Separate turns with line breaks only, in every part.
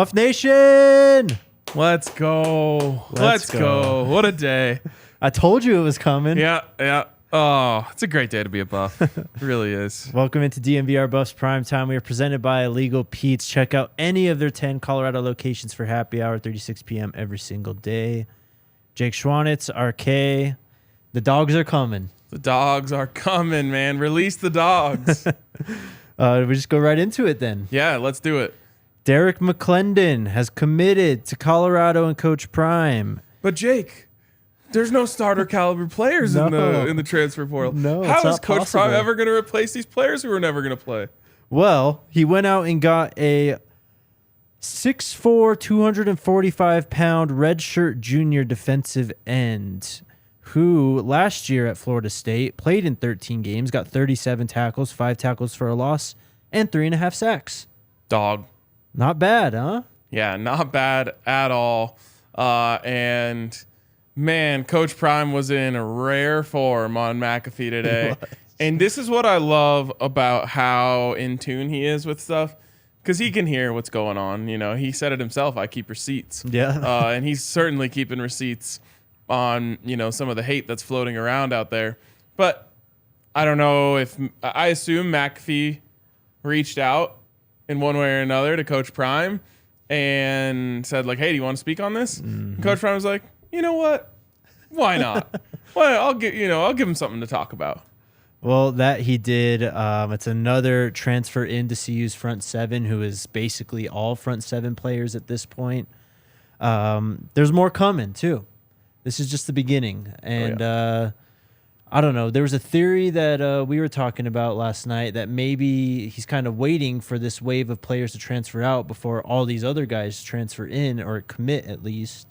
Buff Nation!
Let's go. Let's go. What a day.
I told you it was coming.
Yeah. Oh, it's a great day to be a Buff. It really is.
Welcome into DNVR Buffs Primetime. We are presented by Illegal Pete's. Check out any of their 10 Colorado locations for happy hour, 36 p.m. every single day. Jake Schwanitz, RK. The dogs are coming.
The dogs are coming, man. Release the dogs.
We just go right into it then.
Yeah, let's do it.
Derrick McClendon has committed to Colorado and Coach Prime.
But Jake, there's no starter caliber players in the transfer portal.
No,
how is Coach
possible.
Prime ever going to replace these players who are never going to play?
Well, he went out and got a 6'4", 245-pound redshirt junior defensive end who last year at Florida State played in 13 games, got 37 tackles, 5 tackles for a loss, and 3.5 sacks.
Dog.
Not bad, huh?
Yeah, not bad at all. And man, Coach Prime was in rare form on McAfee today. And this is what I love about how in tune he is with stuff, because he can hear what's going on. You know, he said it himself, I keep receipts.
Yeah.
And he's certainly keeping receipts on, you know, some of the hate that's floating around out there. But I don't know if, I assume McAfee reached out in one way or another to Coach Prime and said, like, hey, do you want to speak on this? Mm-hmm. Coach Prime was like, you know what? Why not? Well, I'll give him something to talk about.
Well, that he did. It's another transfer into CU's front seven, who is basically all front seven players at this point. There's more coming, too. This is just the beginning. And I don't know. There was a theory that we were talking about last night that maybe he's kind of waiting for this wave of players to transfer out before all these other guys transfer in or commit at least.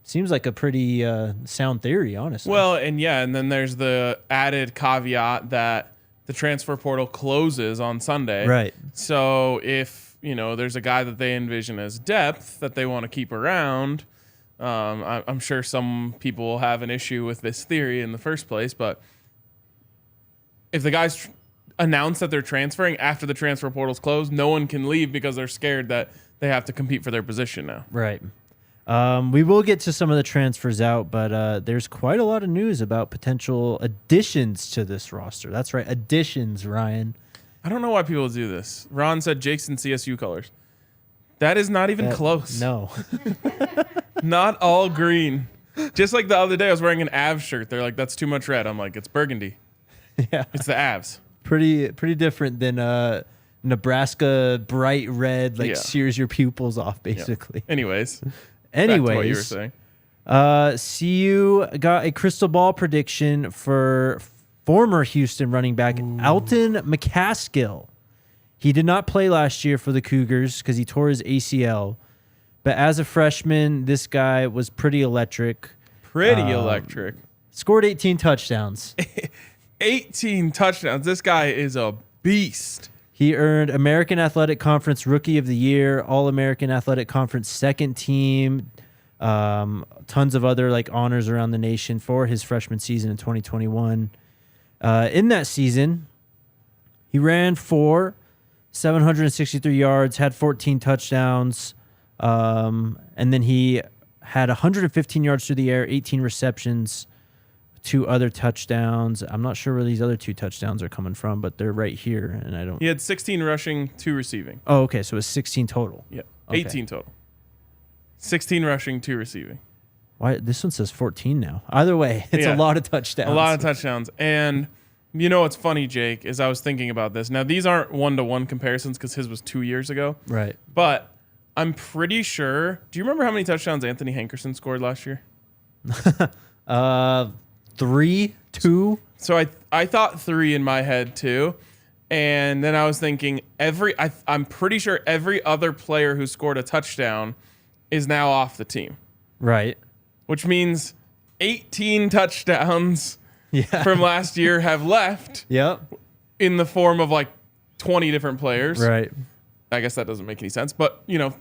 Seems like a pretty sound theory, honestly.
Well, and then there's the added caveat that the transfer portal closes on Sunday.
Right.
So if, there's a guy that they envision as depth that they want to keep around, I'm sure some people will have an issue with this theory in the first place, but if the guys announce that they're transferring after the transfer portal's closed, no one can leave because they're scared that they have to compete for their position now.
Right. We will get to some of the transfers out, but there's quite a lot of news about potential additions to this roster. That's right, additions, Ryan.
I don't know why people do this. Ron said Jake's in CSU colors. That is not even close.
No.
Not all green. Just like the other day, I was wearing an Avs shirt. They're like, that's too much red. I'm like, it's burgundy.
Yeah.
It's the Avs.
Pretty different than Nebraska bright red, sears your pupils off, basically.
Yeah. Anyways.
Back to what
you were saying.
CU got a crystal ball prediction for former Houston running back Alton McCaskill. He did not play last year for the Cougars because he tore his ACL. But as a freshman, this guy was pretty electric. Scored 18 touchdowns.
18 touchdowns. This guy is a beast.
He earned American Athletic Conference Rookie of the Year, All-American Athletic Conference Second Team, tons of other honors around the nation for his freshman season in 2021. In that season, he ran for 763 yards, had 14 touchdowns, and then he had 115 yards through the air, 18 receptions, 2 other touchdowns. I'm not sure where these other 2 touchdowns are coming from, but they're right here, and I don't.
He had 16 rushing, 2 receiving.
Oh, okay, so it's 16 total.
Yeah,
okay.
18 total. 16 rushing, 2 receiving.
Why this one says 14 now? Either way, it's a lot of touchdowns.
A lot of touchdowns, and you know what's funny, Jake, is I was thinking about this. Now these aren't 1-to-1 comparisons because his was 2 years ago,
right?
But I'm pretty sure. Do you remember how many touchdowns Anthony Hankerson scored last year?
3, 2.
So I thought 3 in my head too, and then I was thinking I'm pretty sure every other player who scored a touchdown is now off the team,
right?
Which means 18 touchdowns from last year have left.
Yep.
In the form of 20 different players,
right?
I guess that doesn't make any sense, but 10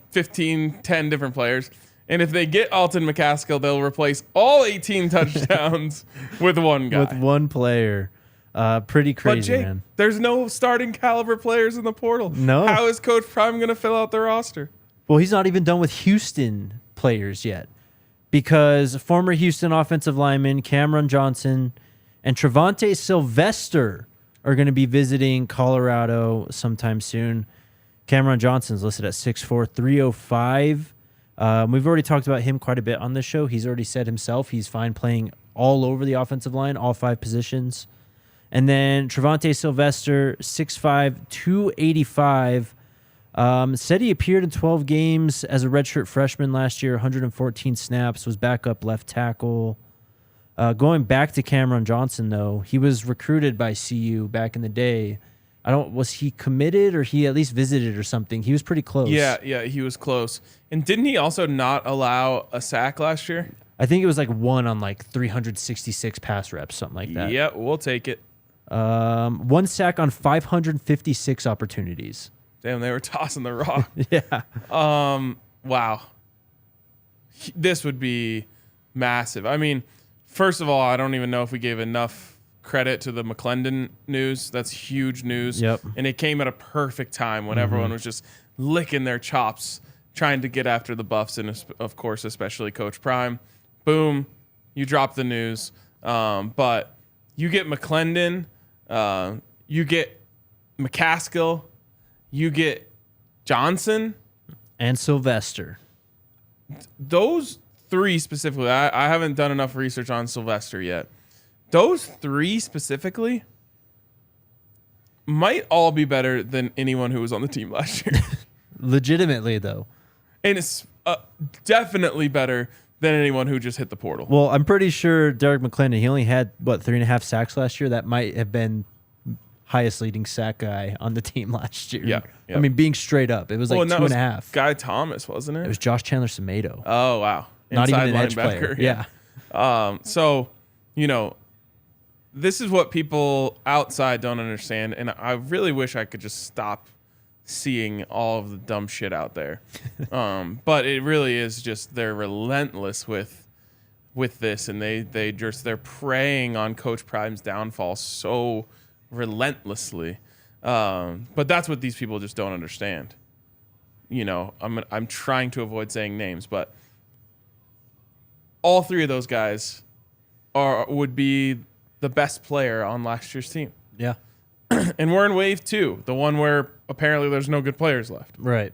different players. And if they get Alton McCaskill, they'll replace all 18 touchdowns with one guy.
With one player. Pretty crazy,
but Jake,
man.
There's no starting caliber players in the portal.
No.
How is Coach Prime going to fill out the roster?
Well, he's not even done with Houston players yet, because former Houston offensive lineman Cameron Johnson and Trevante Sylvester are going to be visiting Colorado sometime soon. Cameron Johnson's listed at 6'4", 305. We've already talked about him quite a bit on this show. He's already said himself he's fine playing all over the offensive line, all 5 positions. And then Trevante Sylvester, 6'5", 285. Said he appeared in 12 games as a redshirt freshman last year, 114 snaps, was backup left tackle. Going back to Cameron Johnson, though, he was recruited by CU back in the day. Was he committed or he at least visited or something? He was pretty close.
Yeah, he was close. And didn't he also not allow a sack last year?
I think it was like 1 on like 366 pass reps, something like that.
Yeah, we'll take it.
1 sack on 556 opportunities.
Damn, they were tossing the rock.
Yeah.
Wow. This would be massive. I mean, first of all, I don't even know if we gave enough credit to the McClendon news. That's huge news.
Yep.
And it came at a perfect time when everyone was just licking their chops, trying to get after the Buffs, and of course, especially Coach Prime. Boom, you drop the news. But you get McClendon, you get McCaskill, you get Johnson.
And Sylvester.
Those 3 specifically, I haven't done enough research on Sylvester yet. Those 3 specifically might all be better than anyone who was on the team last year.
Legitimately, though.
And it's definitely better than anyone who just hit the portal.
Well, I'm pretty sure Derrick McClendon, he only had, 3.5 sacks last year? That might have been highest leading sack guy on the team last year.
Yeah.
I mean, being straight up, it was like 2.5.
Guy Thomas, wasn't it?
It was Josh Chandler-Semedo.
Oh, wow.
Not
Inside
even an edge
linebacker.
player. Yeah.
So, this is what people outside don't understand, and I really wish I could just stop seeing all of the dumb shit out there. But it really is just they're relentless with this, and they're preying on Coach Prime's downfall so relentlessly. But that's what these people just don't understand. I'm trying to avoid saying names, but all 3 of those guys would be the best player on last year's team.
Yeah.
And we're in wave 2, the one where apparently there's no good players left.
Right.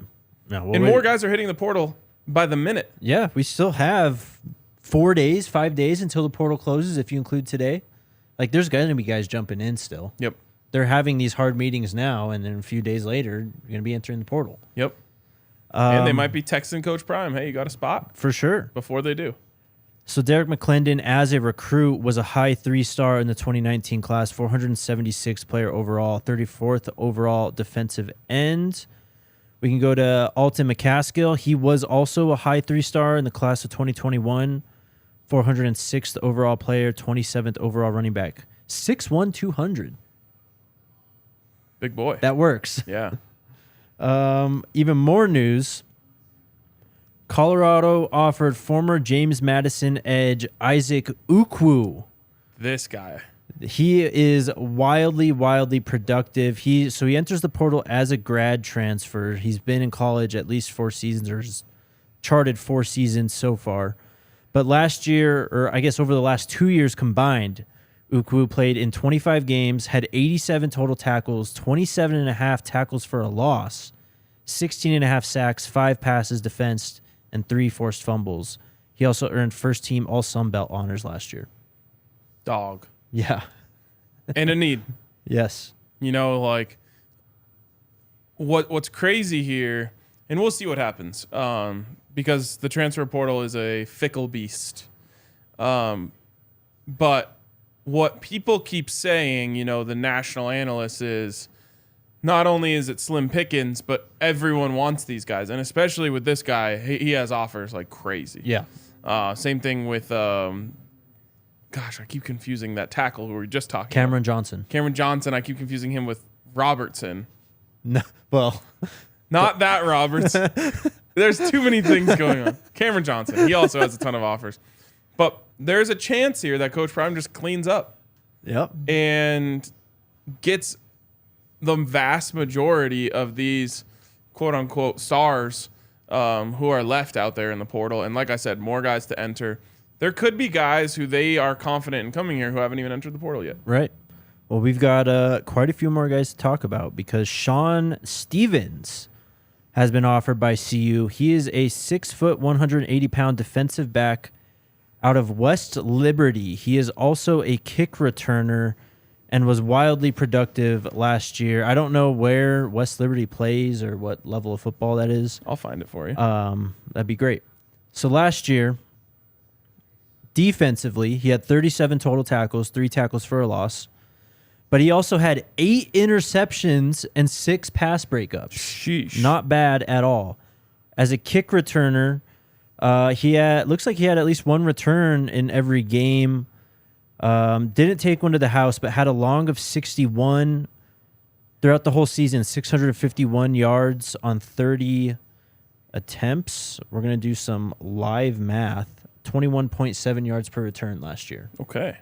No,
And more guys are hitting the portal by the minute.
Yeah, we still have 5 days until the portal closes if you include today. Like, there's going to be guys jumping in still.
Yep.
They're having these hard meetings now, and then a few days later, you're going to be entering the portal.
Yep. And they might be texting Coach Prime, hey, you got a spot?
For sure.
Before they do.
So Derrick McClendon, as a recruit, was a high 3-star in the 2019 class, 476 player overall, 34th overall defensive end. We can go to Alton McCaskill. He was also a high 3-star in the class of 2021, 406th overall player, 27th overall running back, 6'1", 200.
Big boy.
That works.
Yeah.
Even more news. Colorado offered former James Madison edge Isaac Ukwu.
This guy.
He is wildly productive. He enters the portal as a grad transfer. He's been in college at least 4 seasons, or has charted 4 seasons so far. But last year, or I guess over the last 2 years combined, Ukwu played in 25 games, had 87 total tackles, 27.5 tackles for a loss, 16.5 sacks, 5 passes defensed, and 3 forced fumbles. He also earned first team All Sun Belt honors last year.
Dog.
Yeah.
And a need.
Yes.
What's crazy here, and we'll see what happens, because the transfer portal is a fickle beast. But what people keep saying, the national analysts, is not only is it slim pickings, but everyone wants these guys. And especially with this guy, he has offers like crazy.
Yeah.
Same thing with, I keep confusing that tackle who we were just talking
Cameron
about.
Johnson.
Cameron Johnson, I keep confusing him with Robertson.
No, well.
Not that Roberts. There's too many things going on. Cameron Johnson, he also has a ton of offers. But there's a chance here that Coach Prime just cleans up.
Yep.
And gets the vast majority of these quote-unquote stars who are left out there in the portal. And like I said, more guys to enter. There could be guys who they are confident in coming here who haven't even entered the portal yet.
Right. Well, we've got quite a few more guys to talk about because Sean Stevens has been offered by CU. He is a 6 foot, 180-pound defensive back out of West Liberty. He is also a kick returner and was wildly productive last year. I don't know where West Liberty plays or what level of football that is.
I'll find it for you.
That'd be great. So last year, defensively, he had 37 total tackles, 3 tackles for a loss. But he also had 8 interceptions and 6 pass breakups.
Sheesh.
Not bad at all. As a kick returner, looks like he had at least 1 return in every game. Didn't take one to the house, but had a long of 61 throughout the whole season, 651 yards on 30 attempts. We're going to do some live math. 21.7 yards per return last year.
Okay.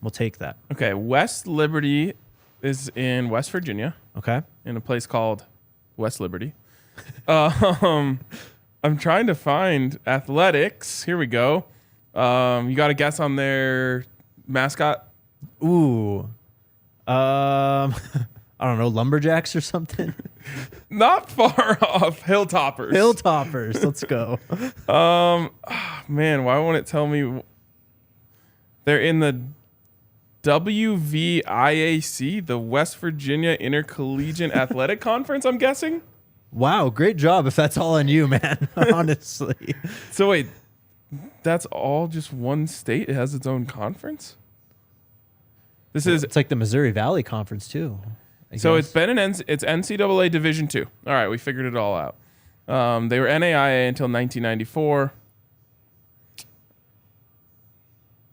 We'll take that.
Okay, West Liberty is in West Virginia.
Okay.
In a place called West Liberty. I'm trying to find athletics. Here we go. You got a guess on their mascot?
Ooh. I don't know, lumberjacks or something?
Not far off. Hilltoppers.
Hilltoppers. Let's go.
Man, why won't it tell me? They're in the WVIAC, the West Virginia Intercollegiate Athletic Conference, I'm guessing.
Wow, great job if that's all on you, man. Honestly.
So wait, that's all just one state? It has its own conference?
It's like the Missouri Valley Conference too.
So it's been it's NCAA Division II. All right, we figured it all out. They were NAIA until 1994.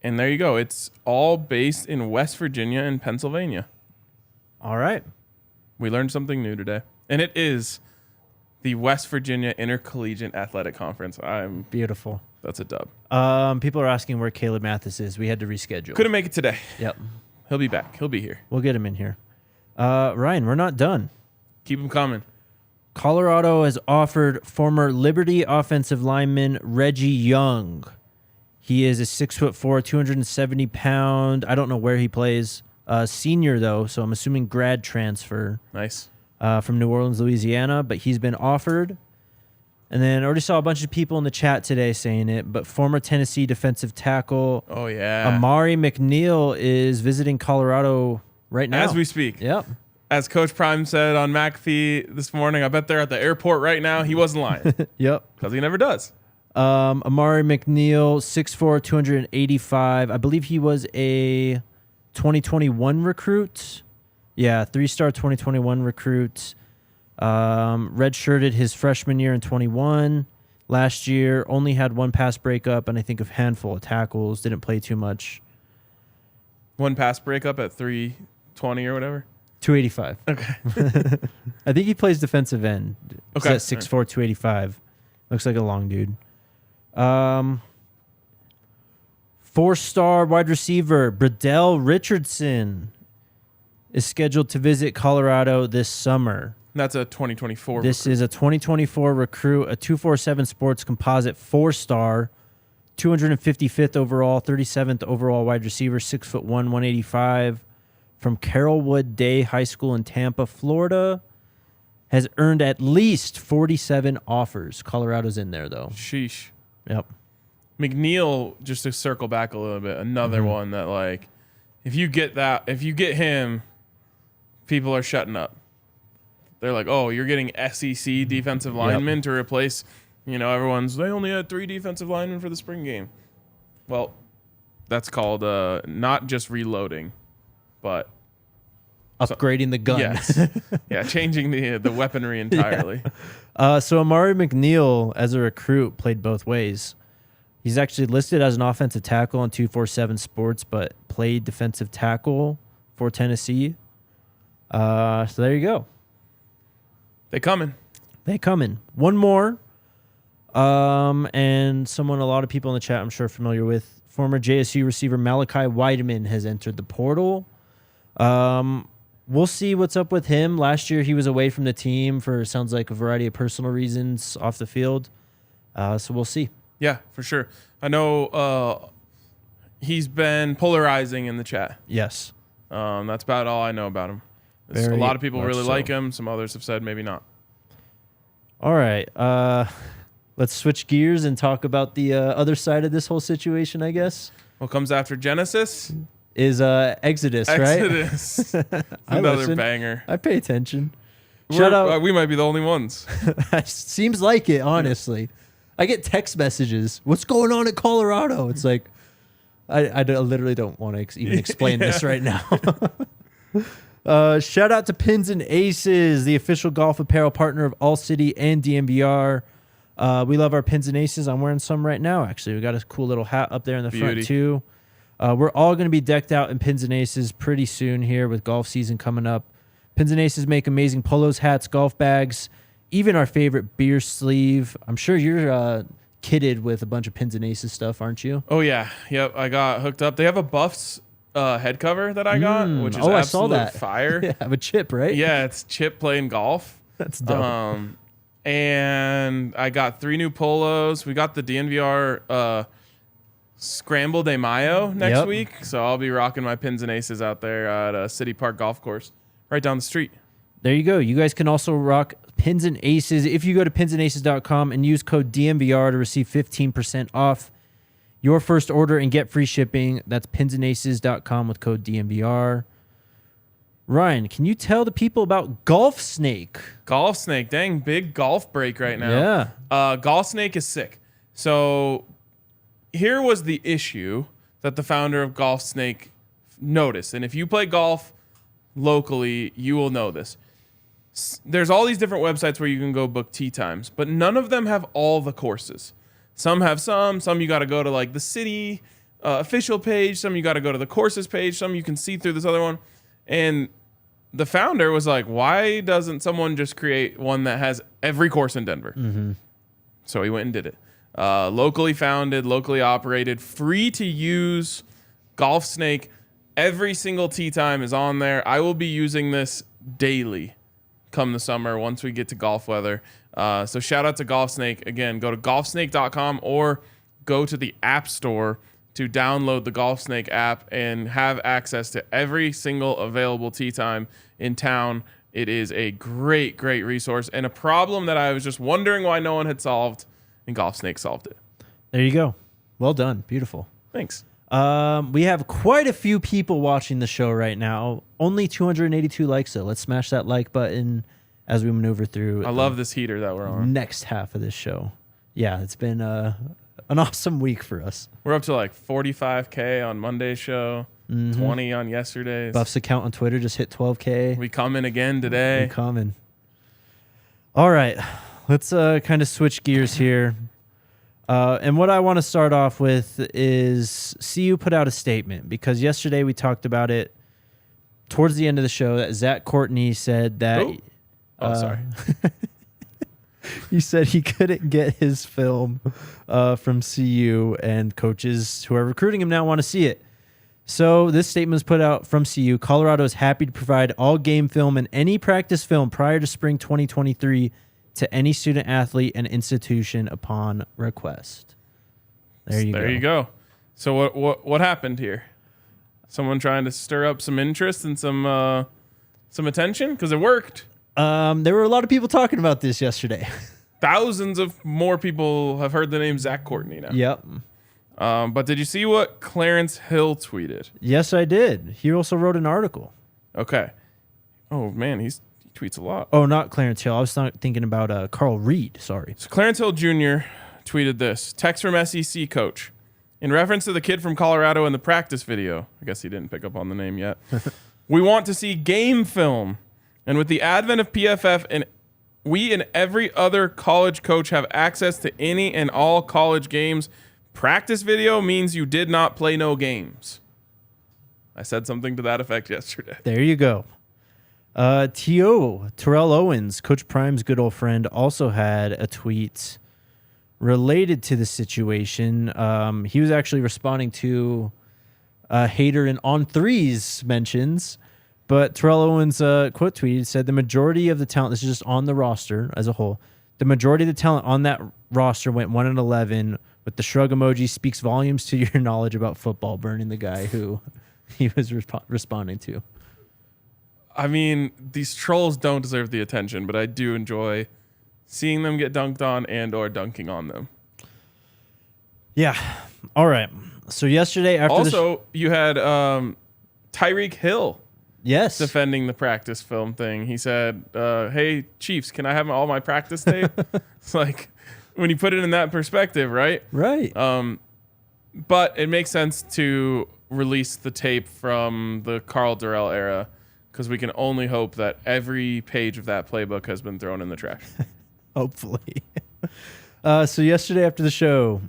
And there you go. It's all based in West Virginia and Pennsylvania.
All right.
We learned something new today. And it is the West Virginia Intercollegiate Athletic Conference.
Beautiful.
That's a dub.
People are asking where Caleb Mathis is. We had to reschedule.
Couldn't make it today.
Yep.
He'll be back. He'll be here.
We'll get him in here. Ryan, we're not done.
Keep him coming.
Colorado has offered former Liberty offensive lineman Reggie Young. He is a 6'4", 270-pound. I don't know where he plays. Senior, though, so I'm assuming grad transfer.
Nice.
From New Orleans, Louisiana, but he's been offered. And then I already saw a bunch of people in the chat today saying it, but former Tennessee defensive tackle Amari McNeil is visiting Colorado right now.
As we speak.
Yep.
As Coach Prime said on McAfee this morning, I bet they're at the airport right now. He wasn't lying.
Yep.
Because he never does.
Amari McNeil, 6'4", 285. I believe he was a 2021 recruit. Yeah, 3-star 2021 recruit. Redshirted his freshman year in 21. Last year, only had 1 pass breakup and I think a handful of tackles. Didn't play too much.
1 pass breakup at 320 or whatever?
285.
Okay.
I think he plays defensive end.
Okay.
He's at 6'4", 285. Looks like a long dude. 4-star wide receiver Bradell Richardson is scheduled to visit Colorado this summer.
That's a 2024
This is a 2024 recruit, a 247 Sports Composite 4-star, 255th overall, 37th overall wide receiver, 6'1", 185, from Carrollwood Day High School in Tampa, Florida. Has earned at least 47 offers. Colorado's in there, though.
Sheesh.
Yep.
McNeil, just to circle back a little bit, another one that, like, if you get him, people are shutting up. They're like, oh, you're getting SEC defensive linemen to replace, they only had 3 defensive linemen for the spring game. Well, that's called not just reloading, but
upgrading the gun.
Yes. Yeah, changing the weaponry entirely.
Yeah. So Amari McNeil, as a recruit, played both ways. He's actually listed as an offensive tackle on 247 Sports, but played defensive tackle for Tennessee. So there you go.
They coming.
One more. And someone a lot of people in the chat I'm sure are familiar with. Former JSU receiver Malachi Weideman has entered the portal. we'll see what's up with him. Last year he was away from the team for, sounds like, a variety of personal reasons off the field. So we'll see.
Yeah, for sure. I know he's been polarizing in the chat.
Yes.
That's about all I know about him. A
Very
lot of people really
much
like
so.
him. Some others have said maybe not.
All right. Let's switch gears and talk about the other side of this whole situation, I guess.
What comes after Genesis?
Is Exodus, right?
Exodus. Another
listen.
banger.
I pay attention. Shout out.
We might be the only ones.
Seems like it, honestly. I get text messages. What's going on in Colorado? It's like, I literally don't want to even explain this right now. Shout out to Pins and Aces, the official golf apparel partner of ALLCITY and DNVR. We love our Pins and Aces. I'm wearing some right now, actually. We got a cool little hat up there in the front, too. We're all going to be decked out in Pins and Aces pretty soon here with golf season coming up. Pins and Aces make amazing polos, hats, golf bags, even our favorite beer sleeve. I'm sure you're kitted with a bunch of Pins and Aces stuff, aren't you?
Oh, yeah. Yep, I got hooked up. They have a Buffs head cover that I got, which is absolute fire.
Yeah, have a chip, right?
Yeah, it's Chip playing golf.
That's dope.
And I got 3 new polos. We got the DNVR Scramble de Mayo next week, so I'll be rocking my Pins and Aces out there at City Park Golf Course right down the street.
There you go. You guys can also rock Pins and Aces if you go to pinsandaces.com and use code DNVR to receive 15% off your first order and get free shipping. That's pinsandaces.com with code DNVR. Ryan, can you tell the people about Golf Snake?
Golf Snake, dang, big golf break right now.
Yeah.
Golf Snake is sick. So here was the issue that the founder of Golf Snake noticed. And if you play golf locally, you will know this. There's all these different websites where you can go book tee times, but none of them have all the courses. Some have some you got to go to like the city official page, some you got to go to the courses page, some you can see through this other one. And the founder was like, why doesn't someone just create one that has every course in Denver? Mm-hmm. So he went and did it. Locally founded, locally operated, free to use Golf Snake. Every single tee time is on there. I will be using this daily come the summer once we get to golf weather. So shout out to Golf Snake. Again, go to golfsnake.com or go to the App Store to download the Golf Snake app and have access to every single available tee time in town. It is a great, great resource and a problem that I was just wondering why no one had solved, and Golf Snake solved it.
There you go. Well done. Beautiful.
Thanks.
We have quite a few people watching the show right now. Only 282 likes, though. Let's smash that like button as we maneuver through.
I love this heater that we're on.
Next half of this show. Yeah, it's been an awesome week for us.
We're up to like 45K on Monday's show, 20 on yesterday's.
Buffs account on Twitter just hit 12K.
We coming again today.
We coming. All right, let's kind of switch gears here. And what I want to start off with is CU put out a statement because yesterday we talked about it towards the end of the show that Zach Courtney said that.
Sorry.
He said he couldn't get his film from CU, and coaches who are recruiting him now want to see it. So this statement was put out from CU. Colorado is happy to provide all game film and any practice film prior to spring 2023 to any student athlete and institution upon request. There you go.
So what happened here? Someone trying to stir up some interest and some attention because it worked.
There were a lot of people talking about this yesterday.
Thousands of more people have heard the name Zach Courtney now.
Yep.
But did you see what Clarence Hill tweeted?
Yes, I did. He also wrote an article.
Okay. Oh, man, he tweets a lot.
Oh, not Clarence Hill. I was thinking about Carl Reed. Sorry.
So Clarence Hill Jr. tweeted this. Text from SEC coach. In reference to the kid from Colorado in the practice video. I guess he didn't pick up on the name yet. We want to see game film. And with the advent of PFF, and we and every other college coach have access to any and all college games, practice video means you did not play no games. I said something to that effect yesterday.
There you go. Terrell Owens, Coach Prime's good old friend, also had a tweet related to the situation. He was actually responding to a hater in On Three's mentions But Terrell Owens quote tweeted, said the majority of the talent, this is just on the roster as a whole, the majority of the talent on that roster went 1-11 with the shrug emoji, speaks volumes to your knowledge about football, burning the guy who he was responding to.
I mean, these trolls don't deserve the attention, but I do enjoy seeing them get dunked on and or dunking on them.
Yeah. All right. So yesterday after
you had Tyreek Hill
yes,
defending the practice film thing. He said, hey, Chiefs, can I have all my practice tape? It's like when you put it in that perspective, right?
Right.
But it makes sense to release the tape from the Carl Durrell era because we can only hope that every page of that playbook has been thrown in the trash.
Hopefully. So yesterday after the show,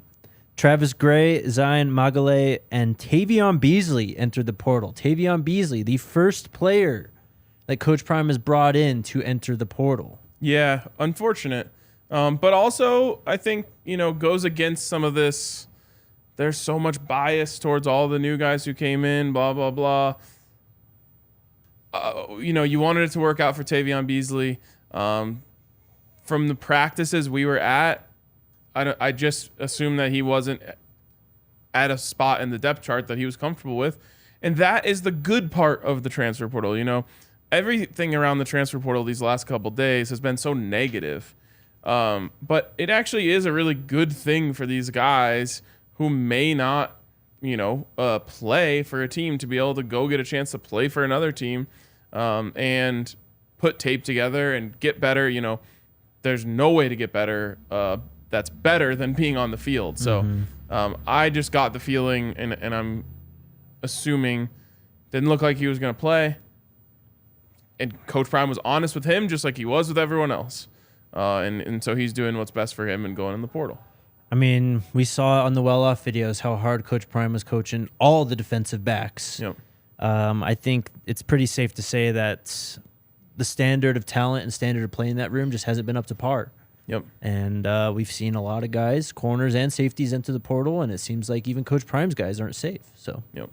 Travis Gray, Zion Magale, and Tavion Beasley entered the portal. Tavion Beasley, the first player that Coach Prime has brought in to enter the portal.
Yeah, unfortunate. But also, I think, goes against some of this. There's so much bias towards all the new guys who came in, blah, blah, blah. You wanted it to work out for Tavion Beasley. From the practices we were at, I just assumed that he wasn't at a spot in the depth chart that he was comfortable with. And that is the good part of the transfer portal. Everything around the transfer portal these last couple days has been so negative. But it actually is a really good thing for these guys who may not, play for a team to be able to go get a chance to play for another team and put tape together and get better. There's no way to get better that's better than being on the field. So I just got the feeling, and I'm assuming, didn't look like he was going to play. And Coach Prime was honest with him, just like he was with everyone else. And so he's doing what's best for him and going in the portal.
I mean, we saw on the well-off videos how hard Coach Prime was coaching all the defensive backs.
Yep.
I think it's pretty safe to say that the standard of talent and standard of play in that room just hasn't been up to par.
Yep.
And we've seen a lot of guys, corners and safeties, enter the portal, and it seems like even Coach Prime's guys aren't safe. So,
yep.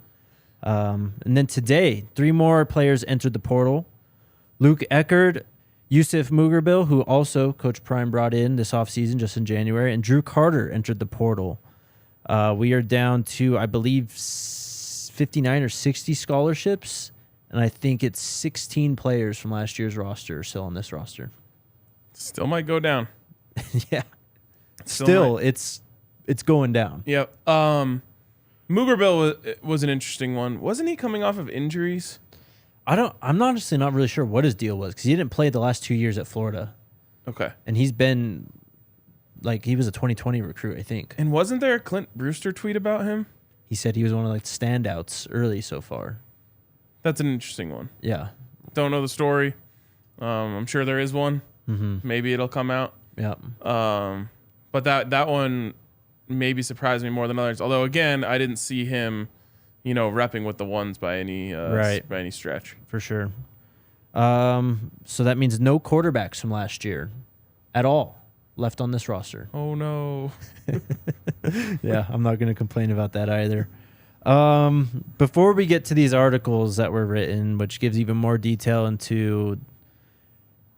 And then today, 3 more players entered the portal. Luke Eckerd, Yusuf Mugerbil, who also Coach Prime brought in this offseason just in January, and Drew Carter entered the portal. We are down to, I believe, 59 or 60 scholarships, and I think it's 16 players from last year's roster are still on this roster.
Still might go down.
Yeah. Still it's going down.
Yep. Mugerbil was an interesting one. Wasn't he coming off of injuries?
I'm honestly not really sure what his deal was because he didn't play the last 2 years at Florida.
Okay.
And he's been, he was a 2020 recruit, I think.
And wasn't there a Clint Brewster tweet about him?
He said he was one of the standouts early so far.
That's an interesting one.
Yeah.
Don't know the story. I'm sure there is one.
Mm-hmm.
Maybe it'll come out.
Yeah.
But that one maybe surprised me more than others. Although again, I didn't see him, repping with the ones by any by any stretch.
For sure. So that means no quarterbacks from last year at all left on this roster.
Oh no.
Yeah, I'm not going to complain about that either. Before we get to these articles that were written, which gives even more detail into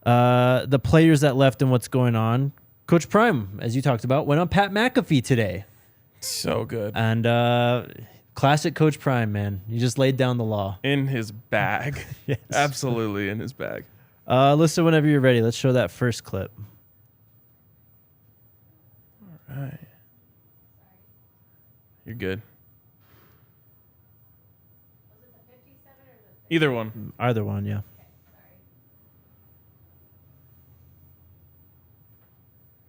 the players that left and what's going on, Coach Prime, as you talked about, went on Pat McAfee today.
So good.
And classic Coach Prime, man. He just laid down the law.
In his bag.
Yes.
Absolutely in his bag.
Listen whenever you're ready. Let's show that first clip.
All right. You're good.
Was it the 57 or the
Either one.
Either one, yeah.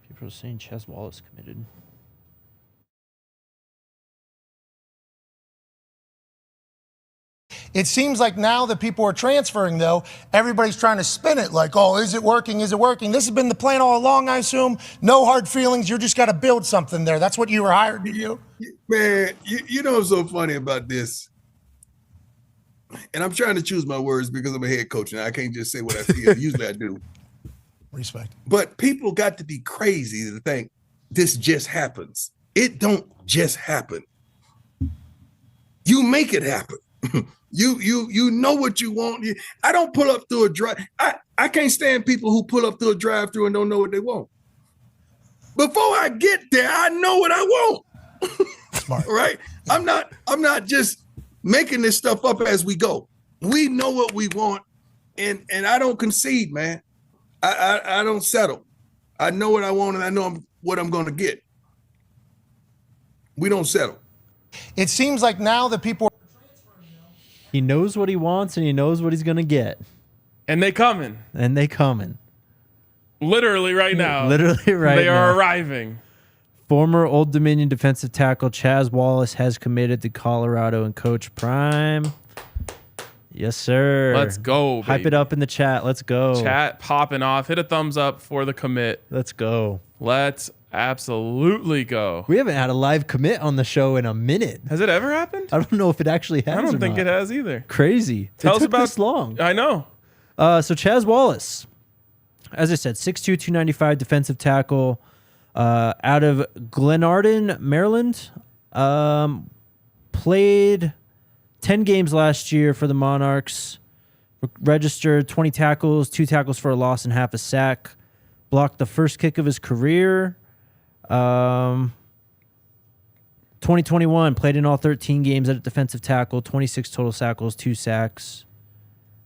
People are saying Ches Wallace committed.
It seems like now that people are transferring, though, everybody's trying to spin it like, oh, is it working? Is it working? This has been the plan all along, I assume. No hard feelings. You just got to build something there. That's what you were hired to do.
Man, you know what's so funny about this? And I'm trying to choose my words because I'm a head coach and I can't just say what I feel. Usually I do.
Respect.
But people got to be crazy to think this just happens. It don't just happen. You make it happen. You know what you want. I don't pull up through a drive. I can't stand people who pull up through a drive-through and don't know what they want. Before I get there, I know what I want.
Smart.
Right? I'm not just making this stuff up as we go. We know what we want, and I don't concede, man. I don't settle. I know what I want, and I know what I'm going to get. We don't settle.
It seems like now that people
He knows what he wants and he knows what he's going to get.
And they coming. Literally right now. They are arriving.
Former Old Dominion defensive tackle Chaz Wallace has committed to Colorado and Coach Prime. Yes, sir.
Let's go, baby.
Hype it up in the chat. Let's go.
Chat popping off. Hit a thumbs up for the commit.
Let's go.
Let's absolutely go.
We haven't had a live commit on the show in a minute.
Has it ever happened?
I don't know if it actually has.
I don't think it has either.
Crazy.
Tell us
took
about
this long.
I know.
So Chaz Wallace, as I said, 6'2", 295 defensive tackle, out of Glenarden, Maryland. Played 10 games last year for the Monarchs. Registered 20 tackles, 2 tackles for a loss and half a sack. Blocked the first kick of his career. 2021, played in all 13 games at a defensive tackle, 26 total tackles, 2 sacks.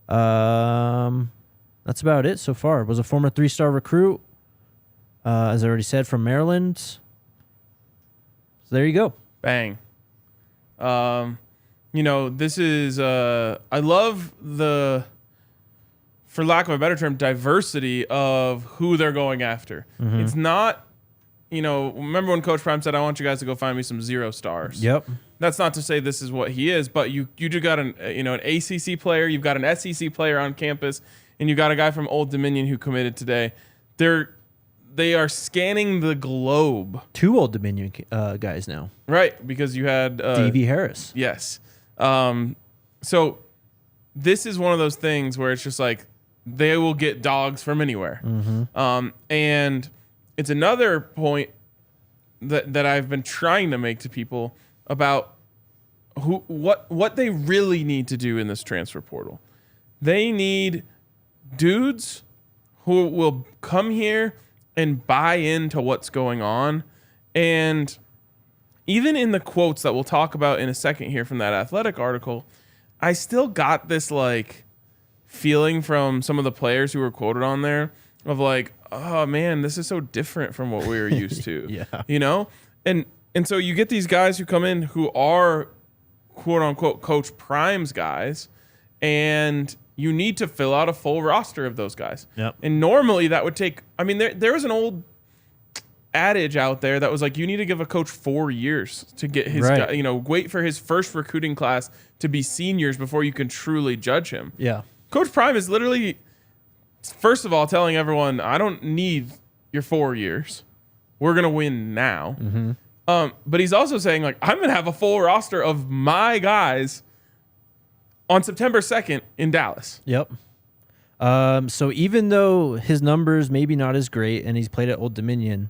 That's about it so far. Was a former 3-star recruit, as I already said, from Maryland. So there you go.
Bang. This is I love the, for lack of a better term, diversity of who they're going after. It's not, remember when Coach Prime said, I want you guys to go find me some 0 stars.
Yep.
That's not to say this is what he is, but you just got an ACC player, you've got an SEC player on campus, and you got a guy from Old Dominion who committed today. They are scanning the globe.
2 Old Dominion guys now.
Right, because you had
D.V. Harris.
Yes. So this is one of those things where it's just like they will get dogs from anywhere. And it's another point that I've been trying to make to people about what they really need to do in this transfer portal. They need dudes who will come here and buy into what's going on. And even in the quotes that we'll talk about in a second here from that Athletic article, I still got this feeling from some of the players who were quoted on there of oh man, this is so different from what we were used to.
Yeah.
And so you get these guys who come in who are quote unquote Coach Prime's guys, and you need to fill out a full roster of those guys.
Yep.
And normally that would take, there was an old adage out there that was you need to give a coach 4 years to get his guy, wait for his first recruiting class to be seniors before you can truly judge him.
Yeah.
Coach Prime is literally, first of all, telling everyone, I don't need your 4 years. We're going to win now. But he's also saying, I'm going to have a full roster of my guys on September 2nd in Dallas.
Yep. So even though his numbers maybe not as great and he's played at Old Dominion,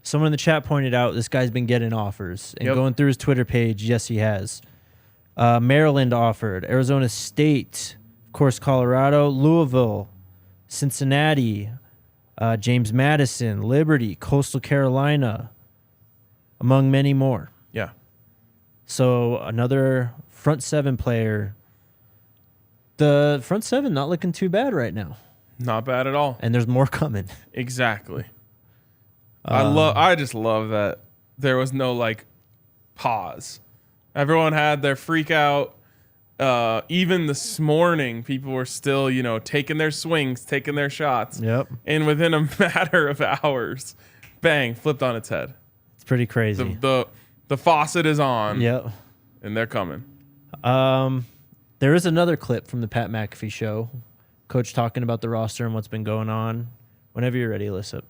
someone in the chat pointed out this guy's been getting offers. And going through his Twitter page, yes, he has. Maryland offered, Arizona State, of course, Colorado, Louisville, Cincinnati, James Madison, Liberty, Coastal Carolina, among many more.
Yeah.
So another front 7 player. The front 7 not looking too bad right now.
Not bad at all.
And there's more coming.
Exactly. I just love that there was no pause. Everyone had their freak out. Even this morning, people were still, taking their swings, taking their shots.
Yep.
And within a matter of hours, bang, flipped on its head.
It's pretty crazy.
The faucet is on.
Yep.
And they're coming.
There is another clip from the Pat McAfee show. Coach talking about the roster and what's been going on. Whenever you're ready, Alyssa.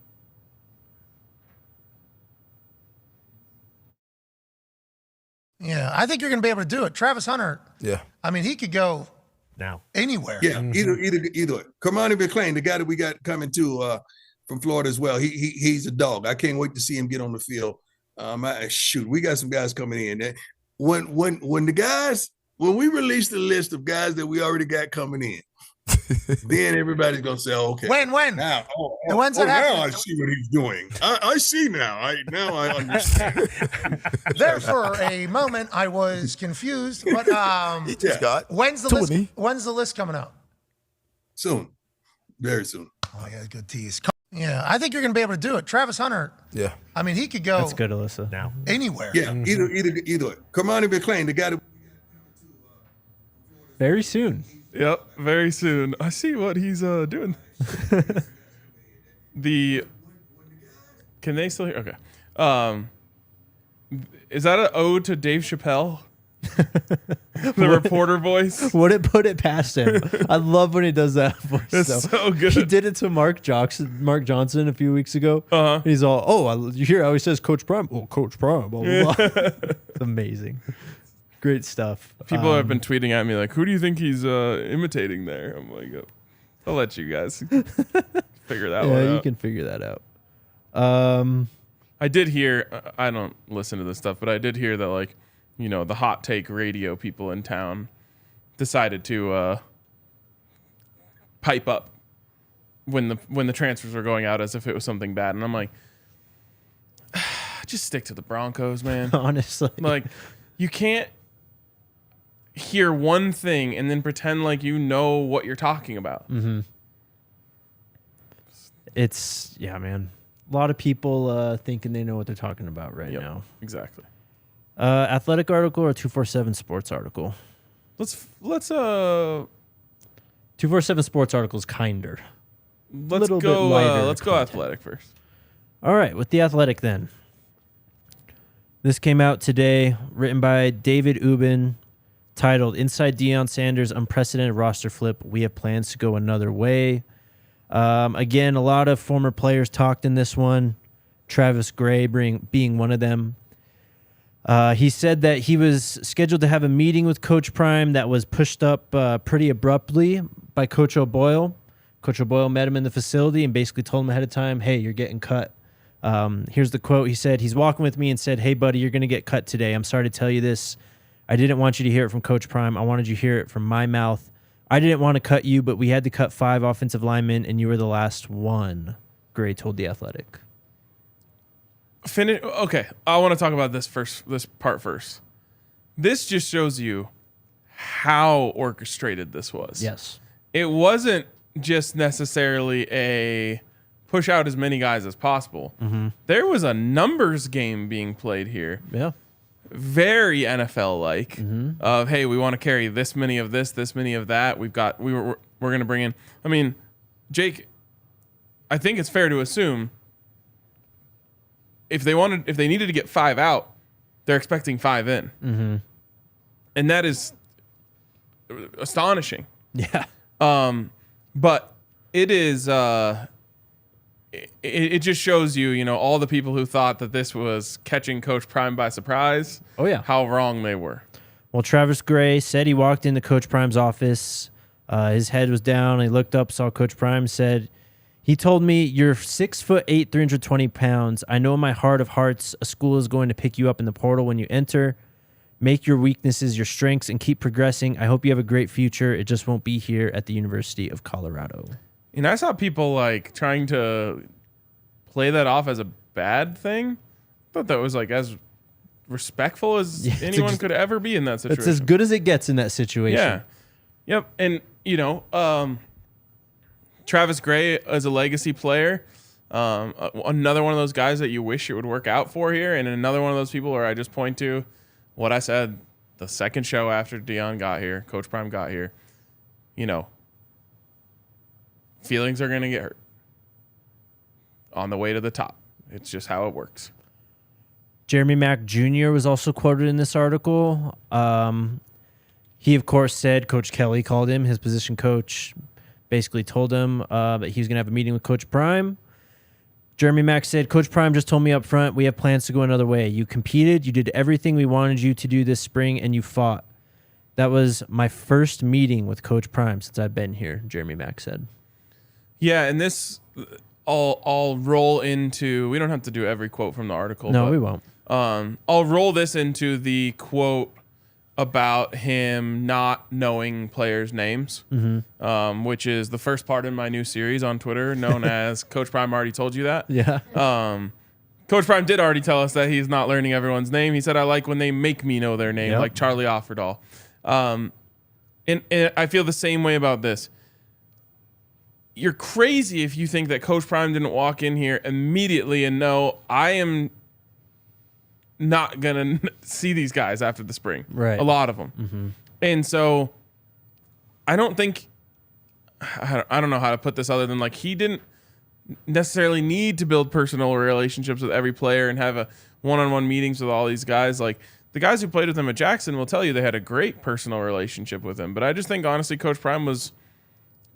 Yeah, I think you're going to be able to do it. Travis Hunter.
Yeah.
He could go
Now
anywhere.
Yeah, either. Kamani McLean, the guy that we got coming too from Florida as well. He's a dog. I can't wait to see him get on the field. We got some guys coming in. When the guys when we release the list of guys that we already got coming in, then everybody's gonna say, okay.
When?
Now,
And when's it
now
happening?
I see what he's doing. I see now. Now I understand.
There for a moment I was confused, but
He just got
when's the
20.
list? When's the list coming out?
Soon, very soon.
Oh, I got a good tease. Yeah, I think you're gonna be able to do it. Travis Hunter.
Yeah.
I mean, he could go
That's good, Alyssa. Now.
anywhere.
Yeah, either way. Kamani McClain, the guy that
Very soon.
Yep, very soon. I see what he's doing. Can they still hear? Okay. Is that an ode to Dave Chappelle? The reporter voice.
Wouldn't put it past him. I love when he does that voice.
It's so good.
He did it to Mark Johnson a few weeks ago.
Uh-huh.
He's all, you hear how he says Coach Prime? Oh, Coach Prime. Blah, blah, blah. It's amazing. Great stuff.
People have been tweeting at me like, "Who do you think he's imitating there?" I'm like, "I'll let you guys figure that one
Yeah,
out."
you can figure that out.
I did hear. I don't listen to this stuff, but I did hear that, like, you know, the hot take radio people in town decided to pipe up when the transfers were going out as if it was something bad, and I'm like, just stick to the Broncos, man.
Honestly.
Like, you can't hear one thing and then pretend like you know what you're talking about.
Mm-hmm. It's, yeah, man. A lot of people thinking they know what they're talking about right now.
Exactly.
Athletic article or 247 sports article?
Let's
247 sports article is kinder.
Let's go. Let's go athletic first.
All right, with the athletic then. This came out today, written by David Ubin, titled "Inside Deion Sanders' Unprecedented Roster Flip. We have plans to go another way." Again, a lot of former players talked in this one. Travis Gray being one of them. He said that he was scheduled to have a meeting with Coach Prime that was pushed up pretty abruptly by Coach O'Boyle. Coach O'Boyle met him in the facility and basically told him ahead of time, "Hey, you're getting cut." Here's the quote. He said, "He's walking with me and said, 'Hey, buddy, you're going to get cut today. I'm sorry to tell you this. I didn't want you to hear it from Coach Prime. I wanted you to hear it from my mouth. I didn't want to cut you, but we had to cut 5 offensive linemen, and you were the last one," Gray told The Athletic.
Okay, I want to talk about this part first. This just shows you how orchestrated this was.
Yes.
It wasn't just necessarily a push out as many guys as possible.
Mm-hmm.
There was a numbers game being played here.
Yeah.
Very NFL-like. Of, hey, we want to carry this many of this many of that. We're going to bring in. I mean, Jake, I think it's fair to assume if they needed to get 5 out, they're expecting 5 in.
Mm-hmm.
And that is astonishing.
Yeah.
But it is it just shows you, all the people who thought that this was catching Coach Prime by surprise.
Oh, yeah.
How wrong they were.
Well, Travis Gray said he walked into Coach Prime's office. His head was down. He looked up, saw Coach Prime, said, "He told me, 'You're 6'8", 320 pounds. I know in my heart of hearts a school is going to pick you up in the portal when you enter. Make your weaknesses your strengths and keep progressing. I hope you have a great future. It just won't be here at the University of Colorado.'"
And I saw people trying to play that off as a bad thing. I thought that was as respectful as anyone could ever be in that situation.
It's as good as it gets in that situation.
Yeah. Yep. And, Travis Gray as a legacy player, another one of those guys that you wish it would work out for here, and another one of those people where I just point to what I said the second show after Deion got here, Coach Prime got here. Feelings are going to get hurt on the way to the top. It's just how it works.
Jeremy Mack Jr. was also quoted in this article. He, of course, said Coach Kelly called him, his position coach, basically told him that he was going to have a meeting with Coach Prime. Jeremy Mack said, "Coach Prime just told me up front, we have plans to go another way. You competed, you did everything we wanted you to do this spring, and you fought. That was my first meeting with Coach Prime since I've been here," Jeremy Mack said.
Yeah, and this I'll roll into. We don't have to do every quote from the article.
No,
but,
we won't.
I'll roll this into the quote about him not knowing players' names, which is the first part in my new series on Twitter known as Coach Prime Already Told You That.
Yeah.
Coach Prime did already tell us that he's not learning everyone's name. He said, I like when they make me know their name,
Yep.
like Charlie Offerdahl. And I feel the same way about this. You're crazy if you think that Coach Prime didn't walk in here immediately and know I am not going to see these guys after the spring.
Right.
A lot of them. And so I don't think, I don't know how to put this other than like he didn't necessarily need to build personal relationships with every player and have a one-on-one meetings with all these guys. Like the guys who played with him at Jackson will tell you they had a great personal relationship with him. But I just think honestly Coach Prime was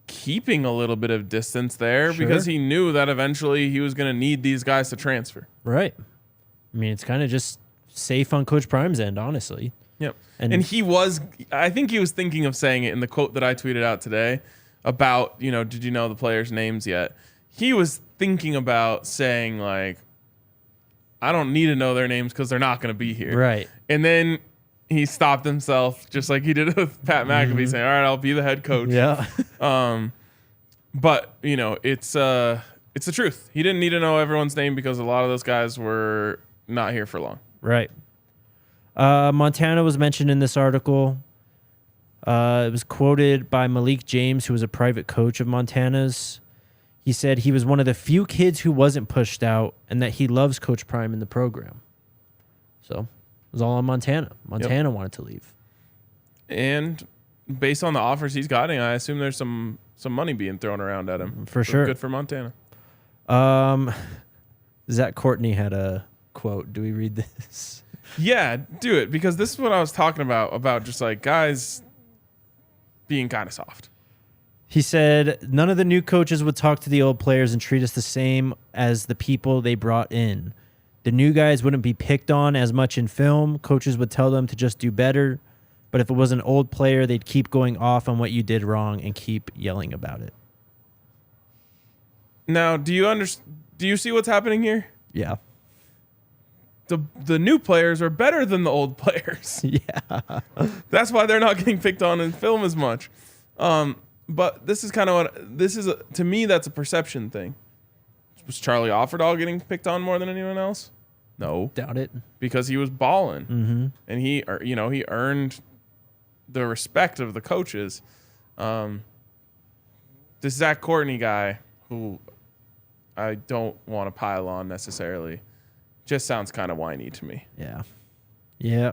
keeping a little bit of distance there because he knew that eventually he was going to need these guys to transfer.
Right. I mean, it's kind of just safe on Coach Prime's end, honestly.
Yep.
And
he was, I think he was thinking of saying it in the quote that I tweeted out today about, did you know the players' names yet? He was thinking about saying, like, I don't need to know their names because they're not going to be here.
Right.
And then he stopped himself, just like he did with Pat McAfee, saying, all right, I'll be the head coach.
Yeah.
But, it's the truth. He didn't need to know everyone's name because a lot of those guys were not here for long.
Right. Montana was mentioned in this article. It was quoted by Malik James, who was a private coach of Montana's. He said he was one of the few kids who wasn't pushed out and that he loves Coach Prime in the program. So it was all on Montana. Montana wanted to leave.
And based on the offers he's gotten, I assume there's some money being thrown around at him.
For sure.
Good for Montana.
Zach Courtney had a quote. Do we read this?
Yeah, do it, because this is what I was talking about just like guys being kind of soft.
He said, none of the new coaches would talk to the old players and treat us the same as the people they brought in. The new guys wouldn't be picked on as much in film. Coaches would tell them to just do better. But if it was an old player, they'd keep going off on what you did wrong and keep yelling about it.
Now, do you see what's happening here?
Yeah.
The new players are better than the old players.
Yeah.
That's why they're not getting picked on in film as much. But this is kind of to me, that's a perception thing. Was Charlie Offerdahl getting picked on more than anyone else? No.
Doubt it.
Because he was balling.
Mm-hmm.
And he earned the respect of the coaches. This Zach Courtney guy, who I don't want to pile on necessarily, just sounds kind of whiny to me.
Yeah. Yeah.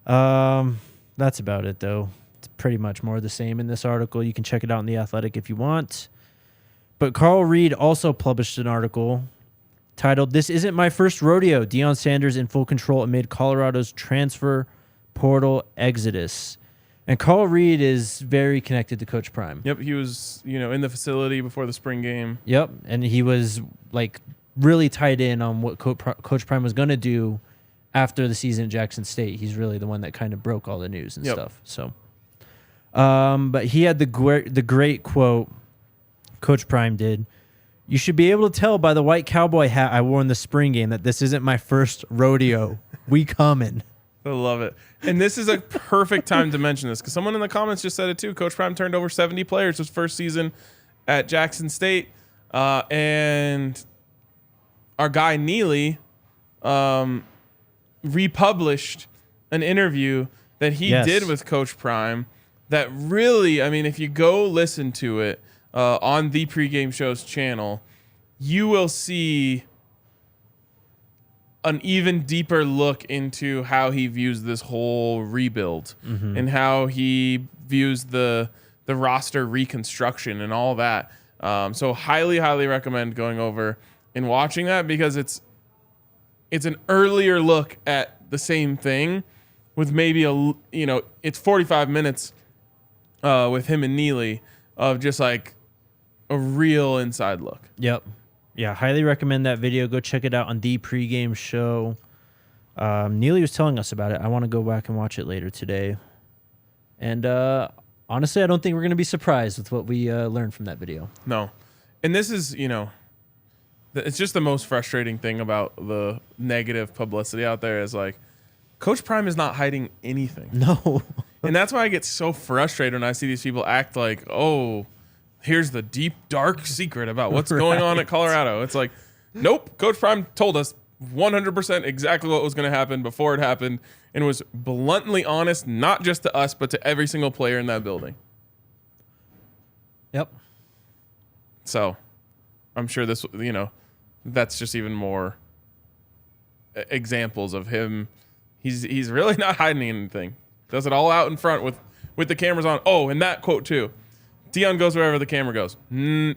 That's about it, though. It's pretty much more the same in this article. You can check it out in The Athletic if you want. But Carl Reed also published an article titled, "This Isn't My First Rodeo. Deion Sanders in Full Control Amid Colorado's Transfer Portal Exodus." And Carl Reed is very connected to Coach Prime.
Yep, he was, in the facility before the spring game.
Yep, and he was like really tied in on what Coach Prime was going to do after the season at Jackson State. He's really the one that kind of broke all the news and stuff. So, but he had the great quote. Coach Prime did. "You should be able to tell by the white cowboy hat I wore in the spring game that this isn't my first rodeo. We coming."
I love it. And this is a perfect time to mention this because someone in the comments just said it too. Coach Prime turned over 70 players his first season at Jackson State. And our guy Neely republished an interview that he did with Coach Prime that really, I mean, if you go listen to it on the Pregame Show's channel, you will see an even deeper look into how he views this whole rebuild and how he views the roster reconstruction and all that. So highly, highly recommend going over and watching that because it's an earlier look at the same thing with maybe it's 45 minutes with him and Neely of just like a real inside look.
Yep. Yeah, highly recommend that video. Go check it out on the Pregame Show. Neely was telling us about it. I want to go back and watch it later today. And honestly, I don't think we're going to be surprised with what we learned from that video.
No. And this is, it's just the most frustrating thing about the negative publicity out there is like Coach Prime is not hiding anything.
No.
And that's why I get so frustrated when I see these people act like, oh, here's the deep, dark secret about what's going on at Colorado. It's like, nope, Coach Prime told us 100% exactly what was going to happen before it happened and was bluntly honest, not just to us, but to every single player in that building.
Yep.
So I'm sure this, that's just even more examples of him. He's really not hiding anything. Does it all out in front with the cameras on. Oh, and that quote too. Deion goes wherever the camera goes.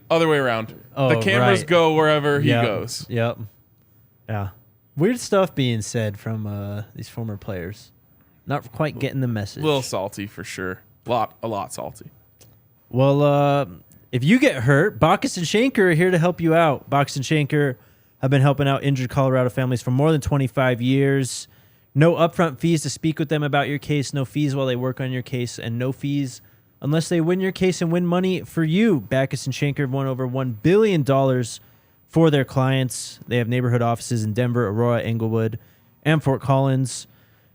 Other way around.
Oh,
the cameras
right.
go wherever he goes.
Yep. Yeah. Weird stuff being said from these former players. Not quite getting the message.
A little salty for sure. A lot salty.
Well, if you get hurt, Bacchus and Shanker are here to help you out. Bacchus and Shanker have been helping out injured Colorado families for more than 25 years. No upfront fees to speak with them about your case. No fees while they work on your case. And no fees unless they win your case and win money for you. Bacchus and Shanker have won over $1 billion for their clients. They have neighborhood offices in Denver, Aurora, Englewood, and Fort Collins.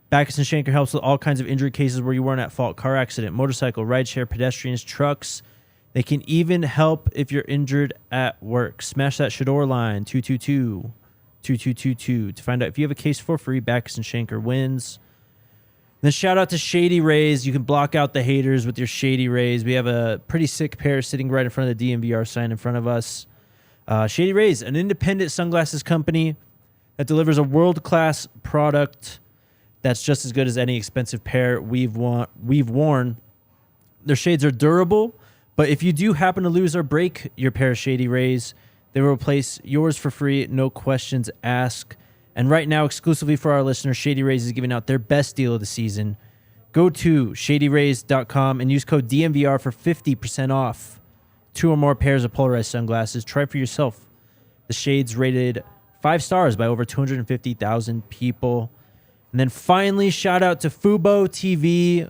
Bacchus and Shanker helps with all kinds of injury cases where you weren't at fault. Car accident, motorcycle, rideshare, pedestrians, trucks. They can even help if you're injured at work. Smash that Shador line, 222-2222 to find out if you have a case for free. Bacchus and Shanker wins. Then shout out to Shady Rays. You can block out the haters with your Shady Rays. We have a pretty sick pair sitting right in front of the DNVR sign in front of us. Shady Rays, an independent sunglasses company that delivers a world-class product that's just as good as any expensive pair we've worn. Their shades are durable, but if you do happen to lose or break your pair of Shady Rays, they will replace yours for free, no questions asked. And right now, exclusively for our listeners, Shady Rays is giving out their best deal of the season. Go to shadyrays.com and use code DNVR for 50% off 2 or more pairs of polarized sunglasses. Try for yourself. The shades rated 5 stars by over 250,000 people. And then finally, shout out to Fubo TV.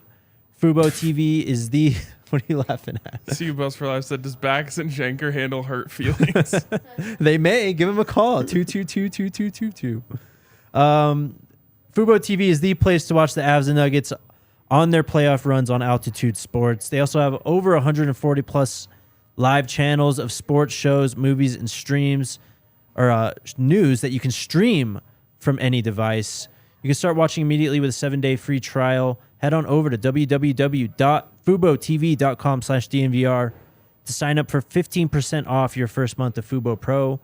Fubo TV is the... What are you laughing at?
See, Buzz for Life said, does Bacchus and Shanker handle hurt feelings?
They may. Give them a call. 222-2222. Fubo TV is the place to watch the Avs and Nuggets on their playoff runs on Altitude Sports. They also have over 140 plus live channels of sports shows, movies, and streams, or news that you can stream from any device. You can start watching immediately with a 7-day free trial. Head on over to www.fubotv.com/DNVR to sign up for 15% off your first month of Fubo Pro.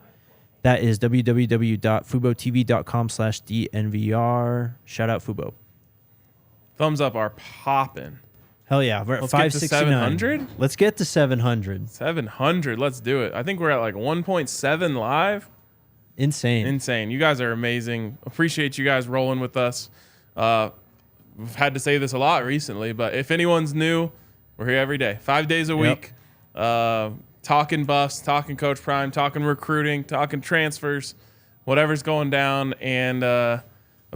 That is www.fubotv.com/DNVR. Shout out Fubo.
Thumbs up are popping.
Hell yeah. We're at
Let's get to
569.
700?
Let's get to 700.
700. Let's do it. I think we're at like 1.7 live.
Insane.
You guys are amazing. Appreciate you guys rolling with us. We've had to say this a lot recently, but if anyone's new, we're here every day, 5 days a week, talking Buffs, talking Coach Prime, talking recruiting, talking transfers, whatever's going down. And a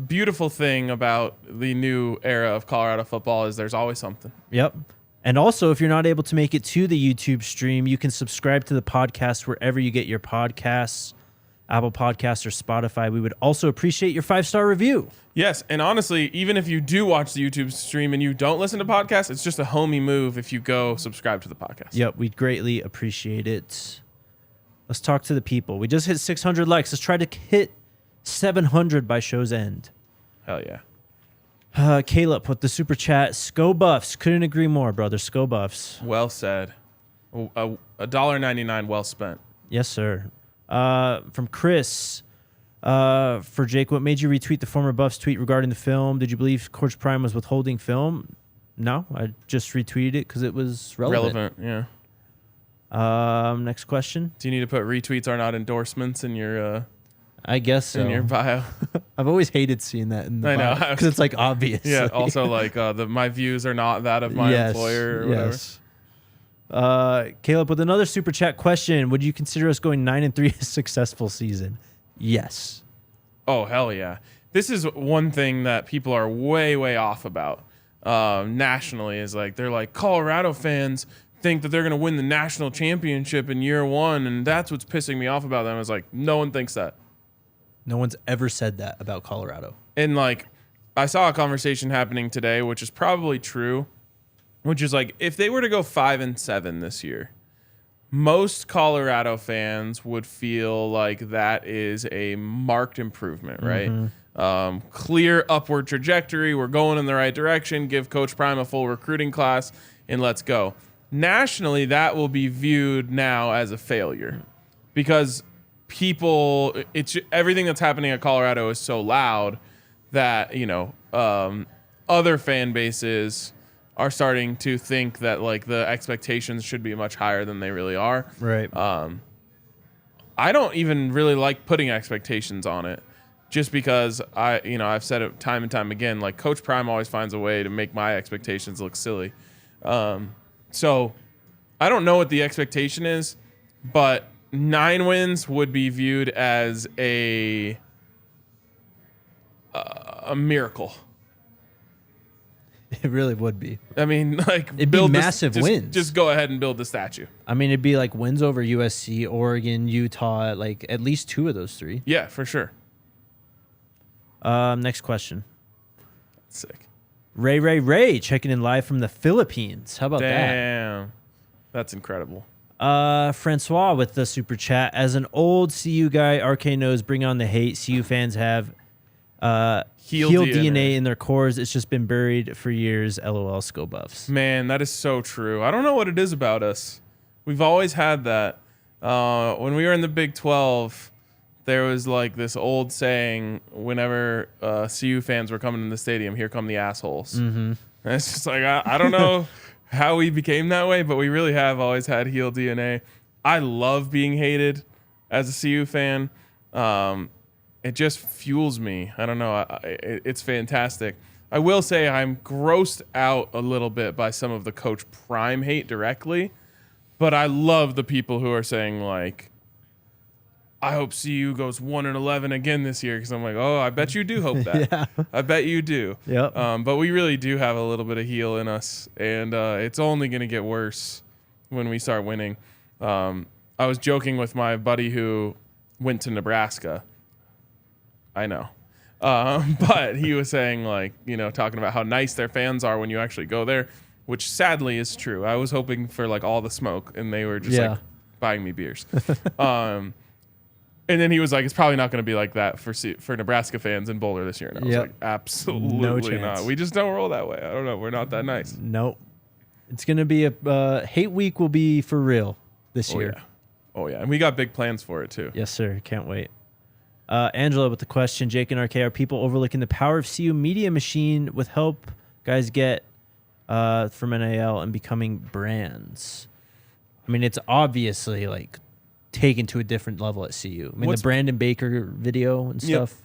beautiful thing about the new era of Colorado football is there's always something.
Yep. And also, if you're not able to make it to the YouTube stream, you can subscribe to the podcast wherever you get your podcasts. Apple Podcasts or Spotify. We would also appreciate your 5-star review.
Yes, and honestly, even if you do watch the YouTube stream and you don't listen to podcasts, it's just a homie move if you go subscribe to the podcast.
Yep, we'd greatly appreciate it. Let's talk to the people. We just hit 600 likes. Let's try to hit 700 by show's end.
Hell yeah.
Caleb with the super chat. Sco Buffs. Couldn't agree more, brother. Sco Buffs.
Well said. $1.99 well spent.
Yes, sir. From Chris, for Jake, what made you retweet the former Buffs tweet regarding the film? Did you believe Coach Prime was withholding film? No, I just retweeted it because it was relevant.
Yeah.
Next question.
Do you need to put retweets are not endorsements in your
I guess so.
in your bio?
I've always hated seeing that in the
I know.
bio because it's like obvious.
Yeah. Also, like my views are not that of my employer or whatever.
Yes. Caleb with another super chat question. Would you consider us going 9-3 a successful season? Yes.
Oh, hell yeah. This is one thing that people are way, way off about nationally is like, they're like, Colorado fans think that they're going to win the national championship in year one. And that's what's pissing me off about them. Is like, no one thinks that.
No one's ever said that about Colorado.
And like, I saw a conversation happening today, which is probably true, which is like if they were to go 5-7 this year, most Colorado fans would feel like that is a marked improvement, right? Clear upward trajectory. We're going in the right direction. Give Coach Prime a full recruiting class and let's go. Nationally, that will be viewed now as a failure because everything that's happening at Colorado is so loud that, other fan bases are starting to think that like the expectations should be much higher than they really are.
Right.
I don't even really like putting expectations on it just because I've said it time and time again, like Coach Prime always finds a way to make my expectations look silly. So I don't know what the expectation is, but 9 wins would be viewed as a miracle.
It really would be.
I mean, like
It'd be massive wins.
Just go ahead and build the statue.
I mean, it'd be like wins over USC, Oregon, Utah, like at least 2 of those 3.
Yeah, for sure.
Next question.
Sick.
Ray checking in live from the Philippines. How about that?
Damn. That's incredible.
Francois with the super chat. As an old CU guy, RK knows bring on the hate. CU fans have heel DNA in their cores. It's just been buried for years. LOL, Skull Buffs.
Man, that is so true. I don't know what it is about us. We've always had that. When we were in the Big 12, there was like this old saying whenever CU fans were coming in the stadium, here come the assholes. And it's just like, I don't know how we became that way, but we really have always had heel DNA. I love being hated as a CU fan. It just fuels me. I don't know. It's fantastic. I will say I'm grossed out a little bit by some of the Coach Prime hate directly, but I love the people who are saying like, I hope CU goes 1-11 again this year because I'm like, oh, I bet you do hope that.
Yeah.
I bet you do.
Yep.
But we really do have a little bit of heel in us, and it's only going to get worse when we start winning. I was joking with my buddy who went to Nebraska. I know. But he was saying, like, talking about how nice their fans are when you actually go there, which sadly is true. I was hoping for, like, all the smoke, and they were just, like, buying me beers. And then he was like, it's probably not going to be like that for Nebraska fans in Boulder this year. And I was like, absolutely not. We just don't roll that way. I don't know. We're not that nice.
Nope. It's going to be hate week will be for real this year.
Yeah. Oh, yeah. And we got big plans for it, too.
Yes, sir. Can't wait. Angela with the question, Jake and RK, are people overlooking the power of CU media machine with help guys get from NIL and becoming brands? I mean, it's obviously like taken to a different level at CU. I mean, the Brandon Baker video and stuff.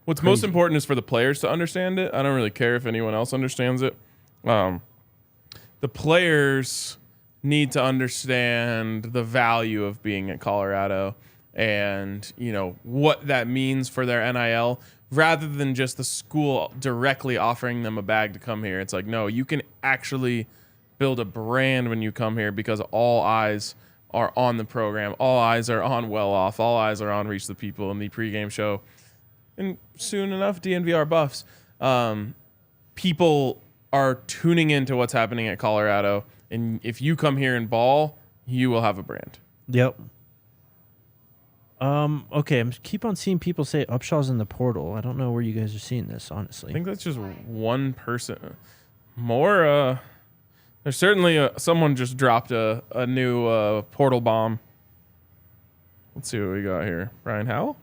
What's crazy. Most important is for the players to understand it. I don't really care if anyone else understands it. The players need to understand the value of being at Colorado and, what that means for their NIL rather than just the school directly offering them a bag to come here. It's like, no, you can actually build a brand when you come here because all eyes are on the program. All eyes are on Well Off. All eyes are on Reach the People in the pregame show. And soon enough, DNVR Buffs. People are tuning into what's happening at Colorado. And if you come here and ball, you will have a brand.
Yep. Okay, I keep on seeing people say Upshaw's in the portal. I don't know where you guys are seeing this, honestly.
I think that's just one person. More, there's certainly someone just dropped a new portal bomb. Let's see what we got here. Brian Howell?